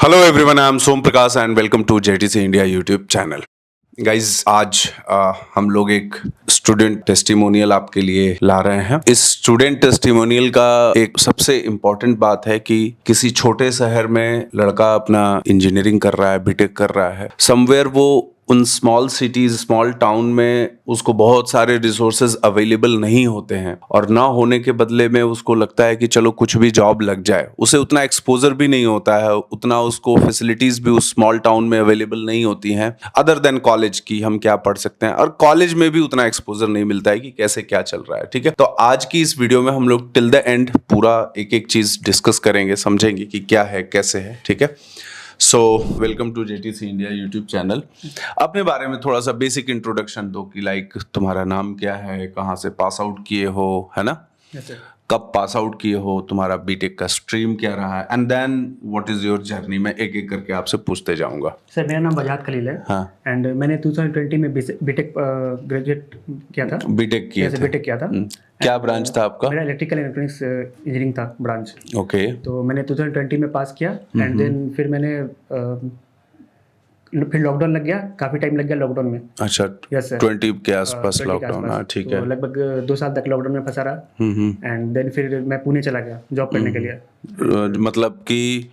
Hello everyone, I am Som Prakash and welcome to JTC India YouTube channel. Guys आज हम लोग एक स्टूडेंट टेस्टिमोनियल आपके लिए ला रहे हैं। इस स्टूडेंट टेस्टिमोनियल का एक सबसे इम्पोर्टेंट बात है कि किसी छोटे शहर में लड़का अपना इंजीनियरिंग कर रहा है, बीटेक कर रहा है। समवेयर वो उन स्मॉल सिटीज, स्मॉल टाउन में उसको बहुत सारे रिसोर्सेज अवेलेबल नहीं होते हैं और ना होने के बदले में उसको लगता है कि चलो कुछ भी जॉब लग जाए। उसे उतना एक्सपोजर भी नहीं होता है, उतना उसको फैसिलिटीज भी उस स्मॉल टाउन में अवेलेबल नहीं होती हैं अदर देन कॉलेज की हम क्या पढ़ सकते हैं, और कॉलेज में भी उतना एक्सपोजर नहीं मिलता है कि कैसे क्या चल रहा है। ठीक है, तो आज की इस वीडियो में हम लोग टिल द एंड पूरा एक एक चीज डिस्कस करेंगे, समझेंगे कि क्या है कैसे है। ठीक है, so welcome to JTC India YouTube channel. अपने बारे में थोड़ा सा बेसिक इंट्रोडक्शन दो कि लाइक तुम्हारा नाम क्या है, कहाँ से पास आउट किए हो, है ना? Yes, sir. कब पास आउट किए हो, तुम्हारा बीटेक का स्ट्रीम क्या रहा है, and then what is your journey. मैं एक एक करके आपसे पूछते जाऊंगा। सर मेरा नाम बजात खलील है। हाँ। एंड मैंने 2020 में बीटेक ग्रेजुएट किया था। बीटेक किए थे? बीटेक किया था। क्या ब्रांच था आपका? मेरा इलेक्ट्रिकल इलेक्ट्रॉनिक्स इंजीनियरिंग था ब्रांच। ओके। तो मैंने 2020 में पास किया एंड देन फिर मैंने फिर लॉकडाउन लग गया, काफ़ी टाइम लग गया लॉकडाउन में। अच्छा, यस सर। 20 के आसपास लॉकडाउन। हाँ, ठीक है। तो लगभग 2 साल तक लॉकडाउन में फंसा रहा एंड देन फिर मैं पुणे चला गया जॉब करने के लिए। मतलब कि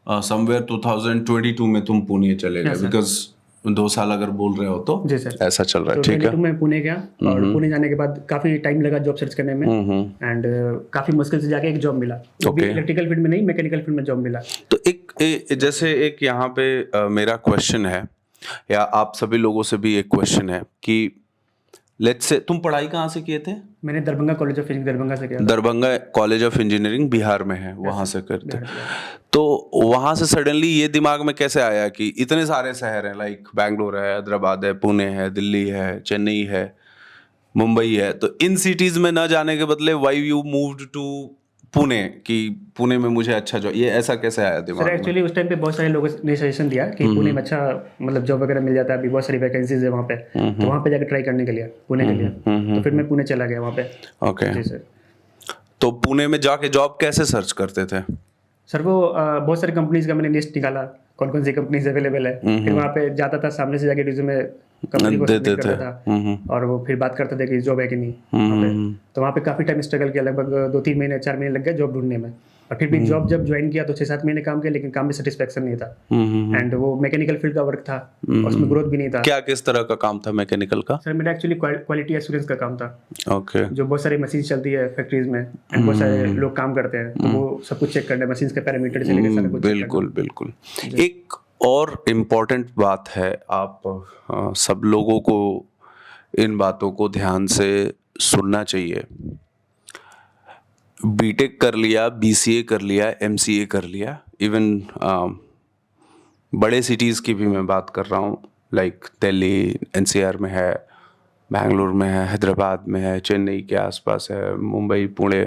समवेयर 2022 में तुम पुणे चले गए, बिकॉज 2 साल अगर बोल रहे हो तो जी सर, ऐसा चल रहा है। तो ठीक है। 22 में पुणे गया और पुणे जाने के बाद काफ़ी टाइम लगा जॉब सर्च करने में एंड काफ़ी मुश्किल से जाके एक जॉब मिला। Okay. इलेक्ट्रिकल फील्ड में नहीं, मैकेनिकल फील्ड में जॉब मिला। तो जैसे एक यहाँ पे मेरा क्वेश्चन है, या आप सभी लोगों से भी एक क्वेश्चन है कि लेट्स से तुम पढ़ाई कहाँ से किए थे? मैंने Darbhanga college of engineering Darbhanga से किया था। Darbhanga college of engineering Bihar में है, वहां से करते। तो वहां से सडनली ये दिमाग में कैसे आया कि इतने सारे शहर हैं, लाइक बैंगलोर है, हैदराबाद है, पुणे है, दिल्ली है, चेन्नई है, मुंबई है, तो इन सिटीज में न जाने के बदले why you moved to Pune, कि पुणे में मुझे अच्छा जॉब, ये ऐसा कैसे आया दिमाग सर में? एक्चुअली उस टाइम पे बहुत सारे लोगों ने सजेशन दिया कि पुणे में अच्छा मतलब जॉब वगैरह मिल जाता है, अभी बहुत सारी वैकेंसीज है वहाँ पे, तो वहाँ पे जाकर ट्राई करने के लिए पुणे के लिए। तो फिर मैं पुणे चला गया वहाँ पे। ओके। जी सर। तो पुणे में जाके जॉब कैसे सर्च करते थे? सर वो बहुत सारी कंपनीज का मैंने लिस्ट निकाला, कौन कौन सी कंपनीज अवेलेबल है। फिर वहाँ पे जाता था, सामने से जाके रिज्यूमे कंपनी को सबमिट करता था और वो फिर बात करते थे कि जॉब है कि नहीं वहाँ पे। तो वहाँ पे काफ़ी टाइम स्ट्रगल किया, लगभग 2-3 महीने 4 महीने लग गए जॉब ढूंढने में। और फिर भी जॉब जब ज्वाइन किया तो 6-7 महीने काम किया, लेकिन काम में सेटिस्फेक्शन नहीं था एंड वो मैकेनिकल फील्ड का वर्क था और उसमें ग्रोथ भी नहीं था। क्या किस तरह का काम था मैकेनिकल का? सर मेरा एक्चुअली क्वालिटी एश्योरेंस का काम था। ओके। जो बहुत सारी मशीन चलती है फैक्ट्रीज में एंड बहुत सारे लोग काम करते हैं, तो वो सब कुछ चेक करना, मशीन के पैरामीटर से लेकर सारा कुछ check बिल्कुल बिल्कुल। एक और इम्पोर्टेंट बात है, आप सब लोगों को इन बातों को ध्यान से सुनना चाहिए। बीटेक कर लिया, बीसीए कर लिया, एमसीए कर लिया, इवन बड़े सिटीज़ की भी मैं बात कर रहा हूँ, लाइक दिल्ली एनसीआर में है, बैंगलोर में है, हैदराबाद में है, चेन्नई के आसपास है, मुंबई, पुणे।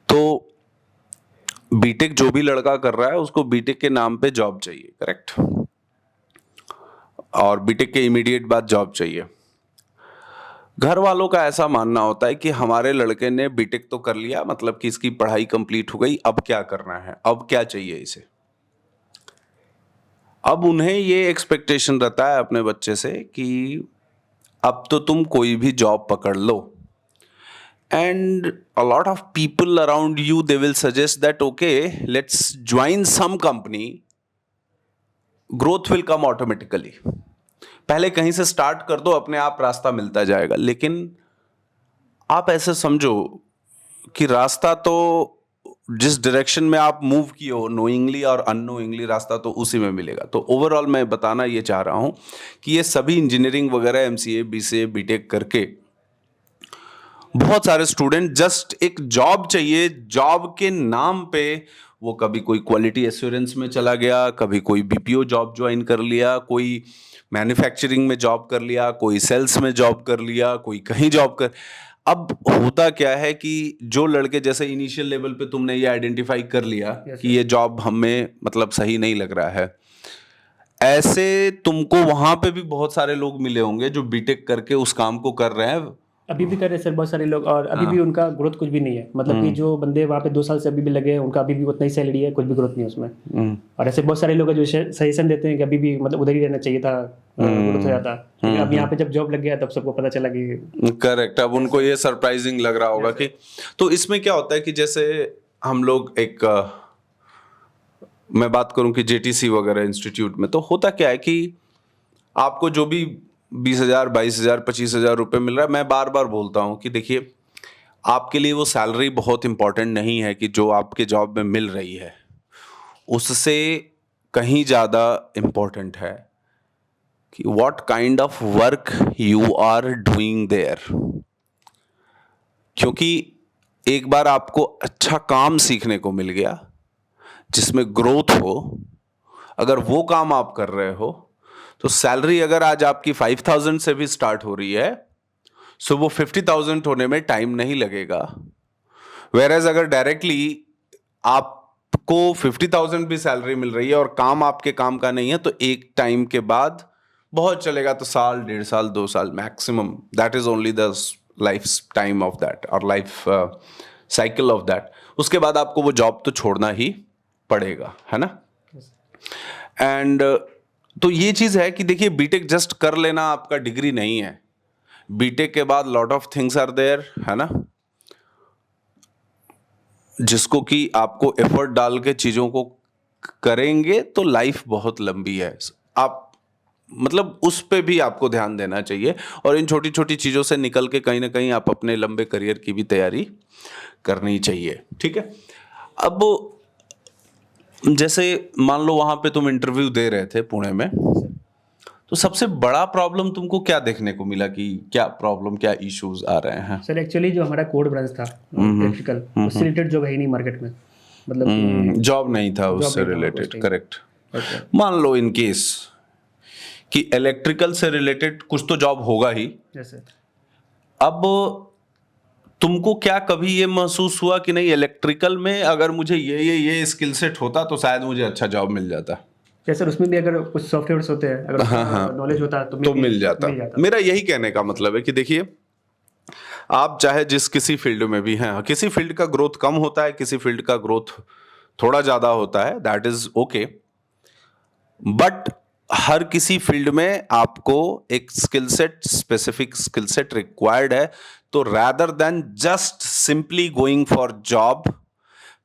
तो बीटेक जो भी लड़का कर रहा है उसको बीटेक के नाम पे जॉब चाहिए, करेक्ट? और बीटेक के इमीडिएट बाद जॉब चाहिए। घर वालों का ऐसा मानना होता है कि हमारे लड़के ने बीटेक तो कर लिया, मतलब कि इसकी पढ़ाई कंप्लीट हो गई, अब क्या करना है, अब क्या चाहिए इसे। अब उन्हें ये एक्सपेक्टेशन रहता है अपने बच्चे से कि अब तो तुम कोई भी जॉब पकड़ लो, and a lot of people around you, they will suggest that okay, let's join some company, growth will come automatically, पहले कहीं से स्टार्ट कर दो, अपने आप रास्ता मिलता जाएगा। लेकिन आप ऐसे समझो कि रास्ता तो जिस डायरेक्शन में आप मूव किए हो, नोइंगली और अननोइंगली, रास्ता तो उसी में मिलेगा। तो ओवरऑल मैं बताना ये चाह रहा हूं कि ये सभी इंजीनियरिंग वगैरह, एमसीए, बीसीए, बीटेक करके बहुत सारे स्टूडेंट जस्ट एक जॉब चाहिए, जॉब के नाम पे वो कभी कोई क्वालिटी एश्योरेंस में चला गया, कभी कोई बीपीओ जॉब ज्वाइन कर लिया, कोई मैन्युफैक्चरिंग में जॉब कर लिया, कोई सेल्स में जॉब कर लिया, कोई कहीं जॉब कर। अब होता क्या है कि जो लड़के, जैसे इनिशियल लेवल पे तुमने ये आइडेंटिफाई कर लिया कि ये जॉब हमें मतलब सही नहीं लग रहा है, ऐसे तुमको वहां पे भी बहुत सारे लोग मिले होंगे जो बीटेक करके उस काम को कर रहे हैं अभी भी कर रहे हैं सर बहुत सारे लोग, और अभी भी उनका ग्रोथ कुछ भी नहीं है। मतलब कि जो बंदे वहाँ पे 2 साल से अभी भी लगे हैं, उनका अभी भी उतना ही सैलरी है, कुछ भी ग्रोथ नहीं है उसमें। और ऐसे बहुत सारे लोग हैं जो सजेशन देते हैं कि अभी भी मतलब उधर ही रहना चाहिए था, ग्रोथ हो जाता। लेकिन अब यहाँ पे जब जॉब लग गया तब सबको पता चला कि करेक्ट। अब उनको ये सरप्राइजिंग लग रहा होगा कि, तो इसमें क्या होता है कि जैसे हम लोग एक मैं बात करूं कि जेटीसी वगैरह इंस्टीट्यूट में तो होता क्या है कि आपको जो भी 20,000 22,000 25,000 रुपए मिल रहा है, मैं बार बार बोलता हूं कि देखिए, आपके लिए वो सैलरी बहुत इंपॉर्टेंट नहीं है कि जो आपके जॉब में मिल रही है, उससे कहीं ज्यादा इंपॉर्टेंट है कि what kind of work you are doing there. क्योंकि एक बार आपको अच्छा काम सीखने को मिल गया जिसमें ग्रोथ हो, अगर वो काम आप कर रहे हो, तो सैलरी अगर आज आपकी 5,000 से भी स्टार्ट हो रही है, सो वो 50,000 होने में टाइम नहीं लगेगा। वेरएज अगर डायरेक्टली आपको 50,000 भी सैलरी मिल रही है और काम आपके काम का नहीं है, तो एक टाइम के बाद बहुत चलेगा तो साल 1.5 साल 2 साल maximum, that is only the life time of that और लाइफ साइकिल ऑफ दैट। उसके बाद आपको वो जॉब तो छोड़ना ही पड़ेगा, है ना। एंड तो ये चीज है कि देखिए, बीटेक जस्ट कर लेना आपका डिग्री नहीं है। बीटेक के बाद lot of things are there, है ना, जिसको कि आपको एफर्ट डाल के चीजों को करेंगे तो लाइफ बहुत लंबी है। आप मतलब उस पे भी आपको ध्यान देना चाहिए, और इन छोटी छोटी चीजों से निकल के कहीं ना कहीं आप अपने लंबे करियर की भी तैयारी करनी चाहिए, ठीक है। अब जैसे मान लो वहां पे तुम इंटरव्यू दे रहे थे पुणे में, तो सबसे बड़ा प्रॉब्लम तुमको क्या देखने को मिला कि क्या प्रॉब्लम, क्या इश्यूज आ रहे हैं? सर एक्चुअली जो हमारा कोड ब्रांच था इलेक्ट्रिकल, उससे रिलेटेड जॉब है ही नहीं मार्केट में। मतलब कि जॉब नहीं था उससे रिलेटेड, करेक्ट। मान लो इन केस कि इलेक्ट्रिकल से रिलेटेड कुछ तो जॉब होगा ही। जैसे अब तुमको क्या कभी ये महसूस हुआ कि नहीं, इलेक्ट्रिकल में अगर मुझे ये स्किल सेट होता तो शायद मुझे अच्छा जॉब मिल जाता? जैसे सर उसमें भी अगर कुछ सॉफ्टवेयर्स होते हैं, अगर नॉलेज होता तो मिल जाता। मेरा यही कहने का मतलब है कि देखिए, आप चाहे जिस किसी फील्ड में भी हैं, किसी फील्ड का ग्रोथ कम होता है, किसी फील्ड का ग्रोथ थोड़ा ज्यादा होता है, दैट इज ओके। बट हर किसी फील्ड में आपको एक skill set, specific skill set required है। तो rather than just simply going for job,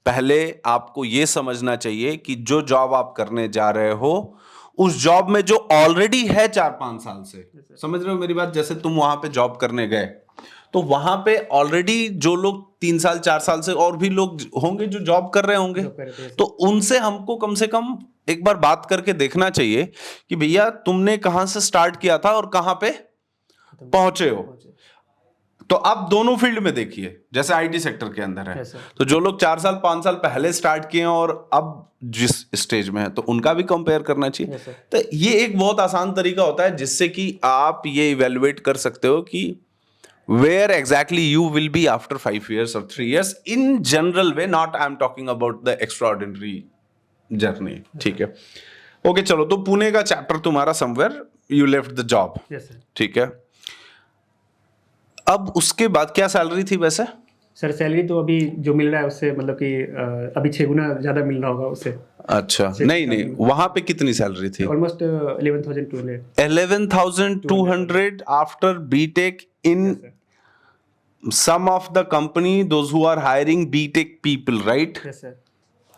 पहले आपको यह समझना चाहिए कि जो जॉब आप करने जा रहे हो, उस जॉब में जो ऑलरेडी है 4-5 साल से, समझ रहे हो मेरी बात। जैसे तुम वहां पे जॉब करने गए, तो वहां पे ऑलरेडी जो लोग 3 साल 4 साल से और भी लोग होंगे जो जॉब कर रहे होंगे, तो उनसे हमको कम से कम एक बार बात करके देखना चाहिए कि भैया तुमने कहां से स्टार्ट किया था और कहां पे पहुंचे हो। तो आप दोनों फील्ड में देखिए, जैसे आईटी सेक्टर के अंदर है, तो जो लोग 4 साल 5 साल पहले स्टार्ट किए हैं और अब जिस स्टेज में है, तो उनका भी कंपेयर करना चाहिए। तो ये एक बहुत आसान तरीका होता है जिससे कि आप ये इवेलुएट कर सकते हो कि where exactly you will be after 5 years or 3 years in general way, not I'm talking about the extraordinary journey, ठीक है। ओके चलो, तो पुणे का चैप्टर तुम्हारा somewhere you left the job, ठीक है। अब उसके बाद क्या सैलरी थी वैसे? सर सैलरी तो अभी जो मिल रहा है उससे मतलब कि अभी 6 गुना ज्यादा मिल रहा होगा उससे। अच्छा, नहीं वहां पे कितनी सैलरी थी? Almost 11,200। 11,200 after BTech in some of the company, those who are hiring BTech people, right? Yes sir.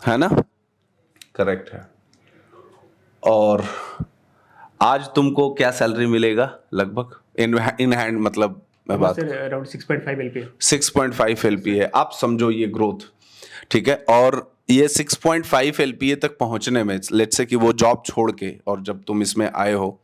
है ना, करेक्ट है। और आज तुमको क्या सैलरी मिलेगा लगभग इन हैंड, मतलब मैं बात अराउंड 6.5 LPA। 6.5 LPA, आप समझो ये ग्रोथ, ठीक है। और ये 6.5 LPA तक पहुंचने में, लेट्स से कि वो जॉब छोड़ के और जब तुम इसमें आए हो,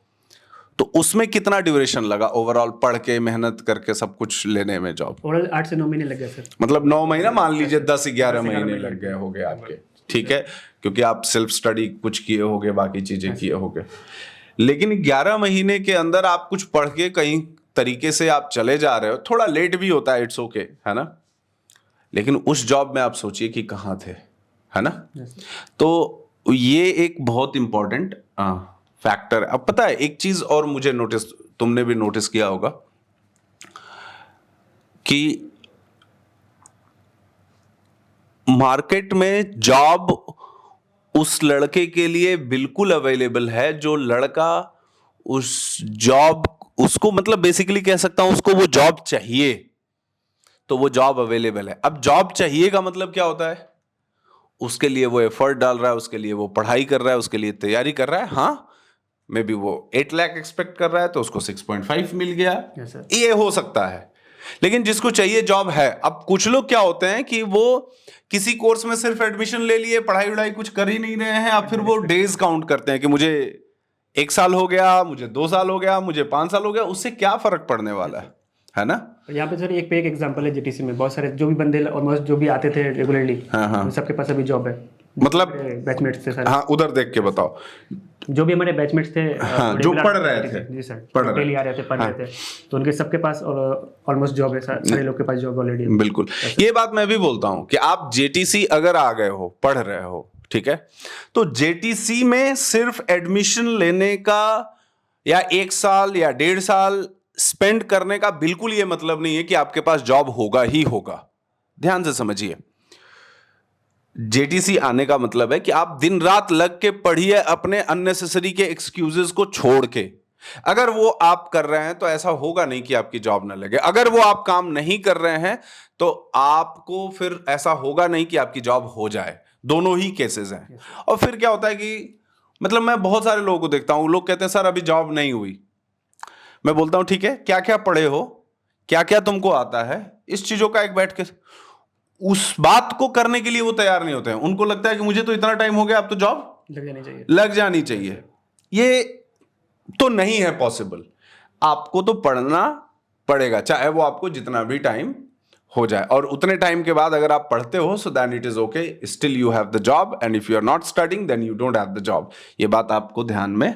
तो उसमें कितना ड्यूरेशन लगा ओवरऑल, पढ़ के मेहनत करके सब कुछ लेने में जॉब? ओवरऑल 8 से 9 महीने लग गए सर। मतलब 9 महीना, मान लीजिए 10-11 महीने लग गए होंगे आपके, ठीक है, क्योंकि आप सेल्फ स्टडी कुछ किए होंगे, बाकी चीजें किए होंगे। लेकिन 11 महीने के अंदर आप कुछ पढ़ के कहीं तरीके से आप चले जा रहे हो, थोड़ा लेट भी होता है, इट्स ओके, है ना। लेकिन उस जॉब में आप सोचिए कि कहाँ थे, है ना। तो ये एक बहुत इंपॉर्टेंट फैक्टर। अब पता है एक चीज और मुझे तुमने भी नोटिस किया होगा, कि मार्केट में जॉब उस लड़के के लिए बिल्कुल अवेलेबल है जो लड़का उस जॉब उसको मतलब बेसिकली कह सकता हूं उसको वो जॉब चाहिए, तो वो जॉब अवेलेबल है। अब जॉब चाहिए का मतलब क्या होता है? उसके लिए वो एफर्ट डाल रहा है, उसके लिए वो पढ़ाई कर रहा है, उसके लिए तैयारी कर रहा है। हाँ, मे बी वो 8 लाख एक्सपेक्ट कर रहा है तो उसको 6.5 मिल गया। Yes, sir. ये हो सकता है। लेकिन जिसको चाहिए जॉब है, अब कुछ लोग क्या होते हैं कि वो किसी कोर्स में सिर्फ एडमिशन ले लिए, पढ़ाई वढ़ाई कुछ कर ही नहीं रहे हैं, अब फिर वो डेज काउंट करते हैं कि मुझे 1 साल हो गया, मुझे 2 साल हो गया, मुझे 5 साल हो गया, उससे क्या फर्क पड़ने वाला है ना? यहाँ पे सर एक पे एक एग्जांपल है जेटीसी में, बहुत सारे जो भी बंदे ऑलमोस्ट जो भी आते थे रेगुलरली, उन सबके पास अभी जॉब है। मतलब बैचमेट्स थे सारे। हाँ, उधर देख के बताओ। जो भी हमारे बैचमेट्स थे हाँ, जो regular पढ़ रहे थे। जी सर, पढ़ रहे डेली आ रहे थे, पढ़ रहे थे, तो उनके सबके पास ऑलमोस्ट जॉब है, सारे लोग के पास जॉब ऑलरेडी है। बिल्कुल, ये बात मैं भी बोलता हूं कि आप जेटीसी अगर आ गए हो, पढ़ रहे हो, ठीक है, तो जेटीसी में सिर्फ एडमिशन लेने का या 1 साल या 1.5 साल स्पेंड करने का बिल्कुल ये मतलब नहीं है कि आपके पास जॉब होगा ही होगा। ध्यान से समझिए, जेटीसी आने का मतलब है कि आप दिन रात लग के पढ़िए अपने अननेसेसरी के एक्सक्यूजेस को छोड़ के। अगर वो आप कर रहे हैं तो ऐसा होगा नहीं कि आपकी जॉब ना लगे। अगर वो आप काम नहीं कर रहे हैं तो आपको फिर ऐसा होगा नहीं कि आपकी जॉब हो जाए। दोनों ही केसेस हैं। और फिर क्या होता है कि मतलब मैं बहुत सारे लोगों को देखता हूं, लोग कहते हैं सर अभी जॉब नहीं हुई। मैं बोलता हूं ठीक है, क्या क्या पढ़े हो, क्या क्या तुमको आता है, इस चीजों का एक बैठ के उस बात को करने के लिए वो तैयार नहीं होते हैं। उनको लगता है कि मुझे तो इतना टाइम हो गया, अब तो जॉब लग जानी चाहिए। ये तो नहीं है पॉसिबल। आपको तो पढ़ना पड़ेगा, चाहे वो आपको जितना भी टाइम हो जाए, और उतने टाइम के बाद अगर आप पढ़ते हो so then it is okay, still you have the job, and if you are not studying then you don't have the job. ये बात आपको ध्यान में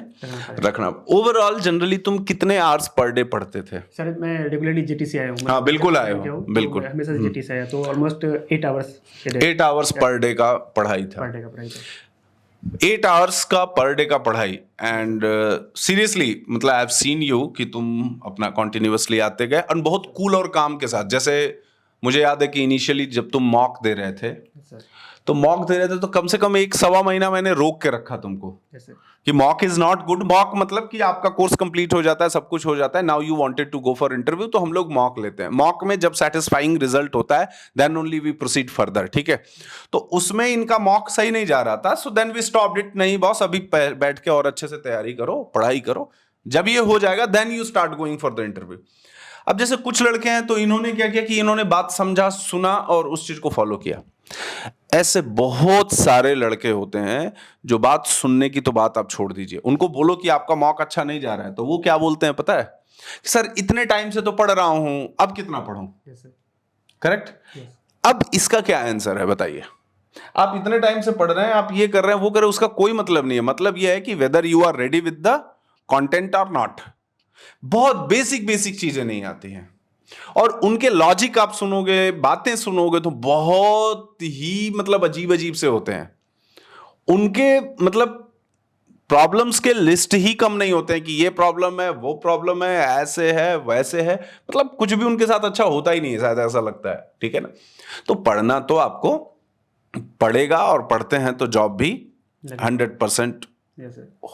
रखना। ओवरऑल जनरली तुम कितने आवर्स पर डे पढ़ते थे? सर मैं रेगुलरली जेटीसी आया हूँ। हाँ बिल्कुल आए हो, बिल्कुल हमेशा जेटीसी आया, तो almost 8 hours 8 hours per day का पढ़ाई था। 8 आवर्स का पर डे का पढ़ाई। एंड सीरियसली मतलब आई हैव सीन यू कि तुम अपना कॉन्टिन्यूअसली आते गए और बहुत कूल और काम के साथ। जैसे मुझे याद है कि इनिशियली जब तुम मॉक दे रहे थे तो कम से कम 1-1.25 महीना मैंने रोक के रखा तुमको कि mock is not good. Mock मतलब कि आपका कोर्स कंप्लीट हो जाता है, सब कुछ हो जाता है, now you wanted to go for interview, तो हम लोग मॉक लेते हैं। मॉक में जब सेटिस्फाइंग रिजल्ट होता है then only we proceed further, ठीक है। तो उसमें इनका मॉक सही नहीं जा रहा था, so then we stopped it. नहीं बॉस, अभी बैठ के और अच्छे से तैयारी करो, पढ़ाई करो, जब ये हो जाएगा then you start going for the interview. अब जैसे कुछ लड़के हैं तो इन्होंने क्या किया कि इन्होंने बात समझा, सुना और उस चीज को फॉलो किया। ऐसे बहुत सारे लड़के होते हैं जो बात सुनने की तो बात आप छोड़ दीजिए, उनको बोलो कि आपका मॉक अच्छा नहीं जा रहा है तो वो क्या बोलते हैं पता है? कि सर इतने टाइम से तो पढ़ रहा हूं, अब कितना पढ़ूं? करेक्ट? अब इसका क्या आंसर है बताइए? आप इतने टाइम से पढ़ रहे हैं, आप ये कर रहे हैं, वो कर रहे हैं, उसका कोई मतलब नहीं है। मतलब ये है कि whether you are ready with the content और नॉट। बहुत बेसिक बेसिक चीजें नहीं आती हैं और उनके लॉजिक आप सुनोगे, बातें सुनोगे तो बहुत ही मतलब अजीब अजीब से होते हैं। उनके मतलब प्रॉब्लम्स के लिस्ट ही कम नहीं होते हैं कि ये प्रॉब्लम है, वो प्रॉब्लम है, ऐसे है, वैसे है, मतलब कुछ भी उनके साथ अच्छा होता ही नहीं है, शायद ऐसा लगता है, ठीक है ना। तो पढ़ना तो आपको पड़ेगा और पढ़ते हैं तो जॉब भी 100%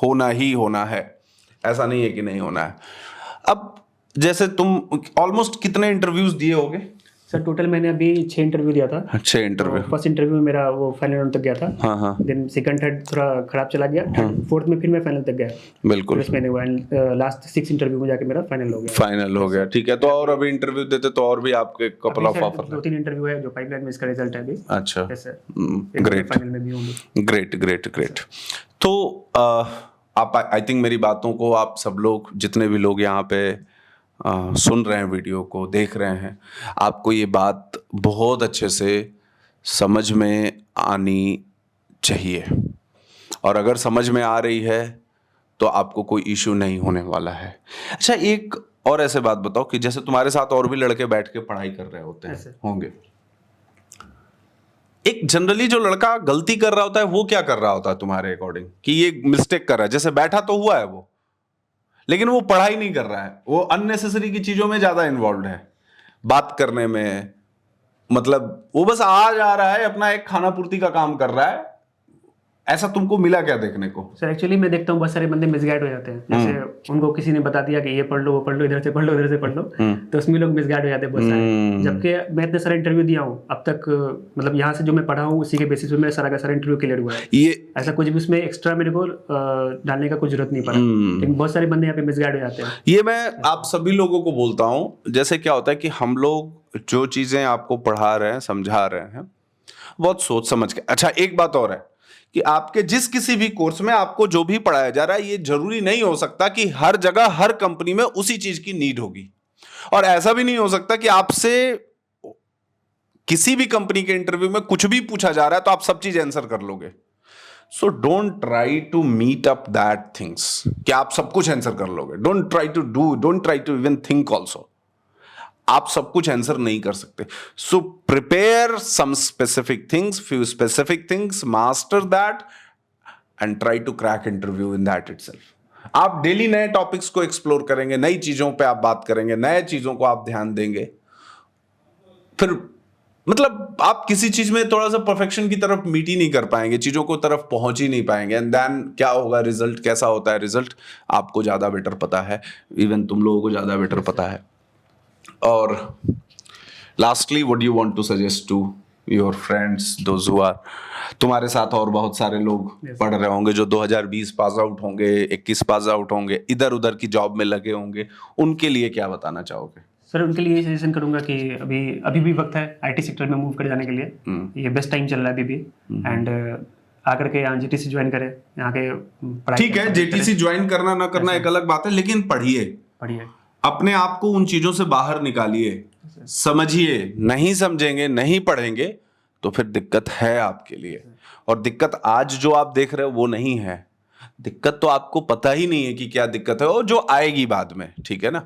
होना ही होना है, ऐसा नहीं है कि नहीं होना है। अब जैसे तुम ऑलमोस्ट कितने इंटरव्यूज दिए होगे? सर टोटल मैंने अभी 6 इंटरव्यू दिया था। 6 इंटरव्यू। फर्स्ट इंटरव्यू में मेरा वो फाइनल राउंड तक गया था। हाँ हाँ। देन सेकंड थर्ड थोड़ा खराब चला गया, फोर्थ में फिर मैं फाइनल तक गया। बिल्कुल। मैंने लास्ट 6 इंटरव्यू में जाके मेरा फाइनल हो गया। फाइनल हो गया, ठीक है। तो और अभी इंटरव्यू देते तो और भी आपके कपल ऑफ ऑफर? 2-3 इंटरव्यू है जो पाइपलाइन में, इसका रिजल्ट है अभी। अच्छा, ग्रेट, फाइनल में भी होंगे। Great great great. तो आप आई थिंक मेरी बातों को आप सब लोग, जितने भी लोग यहाँ पे सुन रहे हैं, वीडियो को देख रहे हैं, आपको ये बात बहुत अच्छे से समझ में आनी चाहिए। और अगर समझ में आ रही है तो आपको कोई इश्यू नहीं होने वाला है। अच्छा, एक और ऐसे बात बताओ कि जैसे तुम्हारे साथ और भी लड़के बैठ के पढ़ाई कर रहे होते हैं, होंगे, एक जनरली जो लड़का गलती कर रहा होता है वो क्या कर रहा होता है तुम्हारे अकॉर्डिंग कि ये मिस्टेक कर रहा है? जैसे बैठा तो हुआ है वो, लेकिन वो पढ़ाई नहीं कर रहा है, वो अननेसेसरी की चीजों में ज्यादा इन्वॉल्व है, बात करने में, मतलब वो बस आ जा रहा है, अपना एक खाना पूर्ति का काम कर रहा है। ऐसा तुमको मिला क्या देखने को? सर एक्चुअली मैं देखता हूँ बहुत सारे बंदे मिसगाइड हो जाते हैं, जैसे उनको किसी ने बता दिया कि ये पढ़ लो, वो पढ़ लो, इधर से पढ़ लो, इधर से पढ़ लो, तो उसमें लोग मिसगाइड हो जाते हैं बहुत सारे। जबकि मैं इतने सारे इंटरव्यू दिया हूँ अब तक, मतलब यहाँ से जो मैं पढ़ा हूँ उसी के बेसिस पे मेरा सारा का सारा इंटरव्यू क्लियर हुआ है। ये ऐसा कुछ भी उसमें एक्स्ट्रा मेरे को डालने का कुछ जरूरत नहीं पड़ा, लेकिन बहुत सारे बंदे यहाँ पे मिसगाइड हो जाते हैं। ये मैं आप सभी लोगों को बोलता हूं, जैसे क्या होता है कि हम लोग जो चीजें आपको पढ़ा रहे हैं, समझा रहे हैं, बहुत सोच समझ के। अच्छा, एक बात और है कि आपके जिस किसी भी कोर्स में आपको जो भी पढ़ाया जा रहा है, ये जरूरी नहीं हो सकता कि हर जगह हर कंपनी में उसी चीज की नीड होगी, और ऐसा भी नहीं हो सकता कि आपसे किसी भी कंपनी के इंटरव्यू में कुछ भी पूछा जा रहा है तो आप सब चीज आंसर कर लोगे। So don't try to meet up that things कि आप सब कुछ आंसर कर लोगे। Don't try to even think also. आप सब कुछ आंसर नहीं कर सकते। So prepare some specific things, few specific things, master that and try to crack interview in that itself. आप डेली नए टॉपिक्स को एक्सप्लोर करेंगे, नई चीजों पे आप बात करेंगे, नए चीजों को आप ध्यान देंगे, फिर मतलब आप किसी चीज में थोड़ा सा परफेक्शन की तरफ मीट ही नहीं कर पाएंगे, चीजों को तरफ पहुंच ही नहीं पाएंगे। एंड देन क्या होगा, रिजल्ट कैसा होता है, रिजल्ट आपको ज्यादा बेटर पता है, इवन तुम लोगों को ज्यादा बेटर पता है। और lastly, what do you want to suggest to your friends, those who are, तुम्हारे साथ और बहुत सारे लोग पढ़ रहे होंगे जो 2020 पास आउट होंगे, 21 पास आउट होंगे, इधर उधर की जॉब में लगे होंगे, उनके लिए क्या बताना चाहोगे? सर उनके लिए सजेशन करूंगा कि अभी भी वक्त है आईटी सेक्टर में मूव कर जाने के लिए। ये बेस्ट टाइम चल रहा है अभी भी, एंड आकर के यहाँ जेटीसी ज्वाइन करें, यहाँ के पढ़ाई। ठीक है, जेटीसी ज्वाइन करना ना करना एक अलग बात है, लेकिन पढ़िए, अपने आप को उन चीजों से बाहर निकालिए, समझिए। नहीं समझेंगे, नहीं पढ़ेंगे तो फिर दिक्कत है आपके लिए। और दिक्कत आज जो आप देख रहे हो वो नहीं है, दिक्कत तो आपको पता ही नहीं है कि क्या दिक्कत है, और जो आएगी बाद में, ठीक है ना।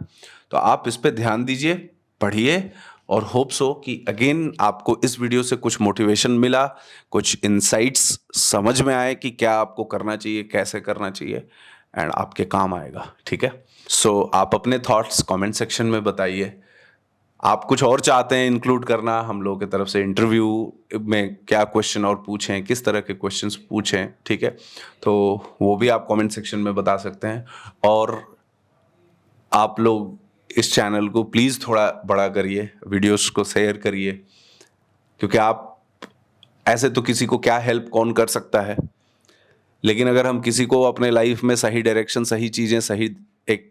तो आप इस पे ध्यान दीजिए, पढ़िए, और होप्स हो कि अगेन आपको इस वीडियो से कुछ मोटिवेशन मिला, कुछ इनसाइट्स समझ में आए कि क्या आपको करना चाहिए, कैसे करना चाहिए, एंड आपके काम आएगा, ठीक है। सो आप अपने थॉट्स कमेंट सेक्शन में बताइए। आप कुछ और चाहते हैं इंक्लूड करना हम लोगों की तरफ से, इंटरव्यू में क्या क्वेश्चन और पूछें, किस तरह के क्वेश्चंस पूछें, ठीक है, तो वो भी आप कमेंट सेक्शन में बता सकते हैं। और आप लोग इस चैनल को प्लीज़ थोड़ा बड़ा करिए, वीडियोस को शेयर करिए, क्योंकि आप ऐसे तो किसी को क्या हेल्प कौन कर सकता है, लेकिन अगर हम किसी को अपने लाइफ में सही डायरेक्शन, सही चीज़ें, सही एक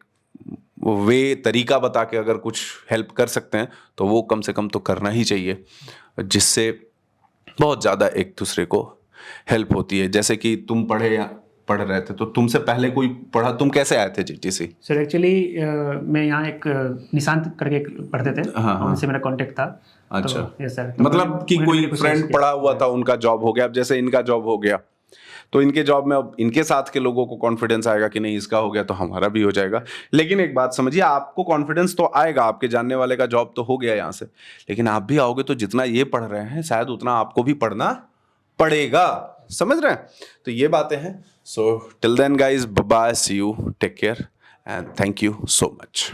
वे तरीका बता के अगर कुछ हेल्प कर सकते हैं तो वो कम से कम तो करना ही चाहिए, जिससे बहुत ज़्यादा एक दूसरे को हेल्प होती है। जैसे कि तुम पढ़ रहे थे, तो तुमसे पहले कोई पढ़ा, तुम कैसे आए थे जीटीसी? सर एक्चुअली मैं यहाँ एक निशांत करके पढ़ते थे, उनसे मेरा कांटेक्ट था। अच्छा, तो यस सर, मतलब कि कोई फ्रेंड पढ़ा हुआ था, उनका जॉब हो गया, अब जैसे इनका जॉब हो गया तो इनके जॉब में अब इनके साथ के लोगों को कॉन्फिडेंस आएगा कि नहीं इसका हो गया तो हमारा भी हो जाएगा। लेकिन एक बात समझिए, आपको कॉन्फिडेंस तो आएगा, आपके जानने वाले का जॉब तो हो गया यहाँ से, लेकिन आप भी आओगे तो जितना ये पढ़ रहे हैं शायद उतना आपको भी पढ़ना पड़ेगा, समझ रहे हैं? तो ये बातें हैं। So till then guys, bye, see you, take care and thank you so much.